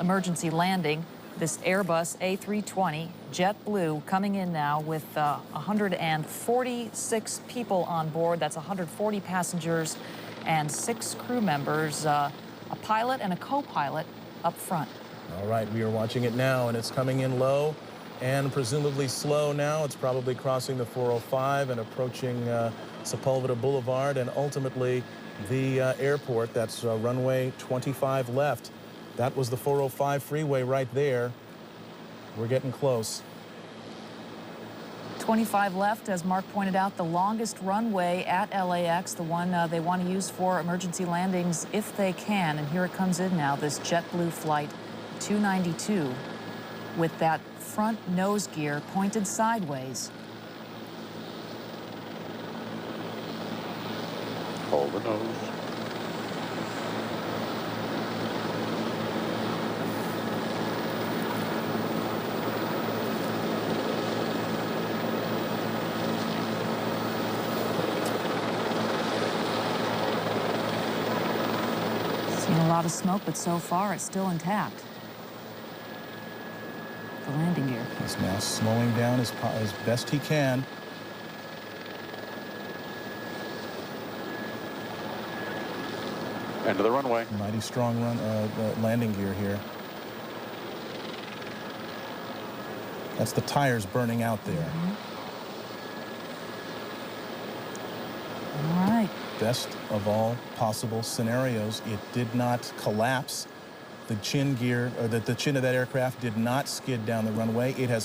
Emergency landing. This Airbus A320 JetBlue coming in now with 146 people on board. That's 140 passengers and 6 crew members, a pilot and a co-pilot up front. All right, we are watching it now, and it's coming in low and presumably slow now. It's probably crossing the 405 and approaching Sepulveda Boulevard and ultimately the airport. That's runway 25 left. That was the 405 freeway right there. We're getting close. 25 left, as Mark pointed out, the longest runway at LAX, the one they want to use for emergency landings if they can. And here it comes in now, this JetBlue flight 292 with that front nose gear pointed sideways. Hold the nose. Seen a lot of smoke, but so far it's still intact. The landing gear. He's now slowing down as best he can. End of the runway. Mighty strong landing gear here. That's the tires burning out there. All right. Best of all possible scenarios, it did not collapse. The chin gear, or the chin of that aircraft did not skid down the runway. It has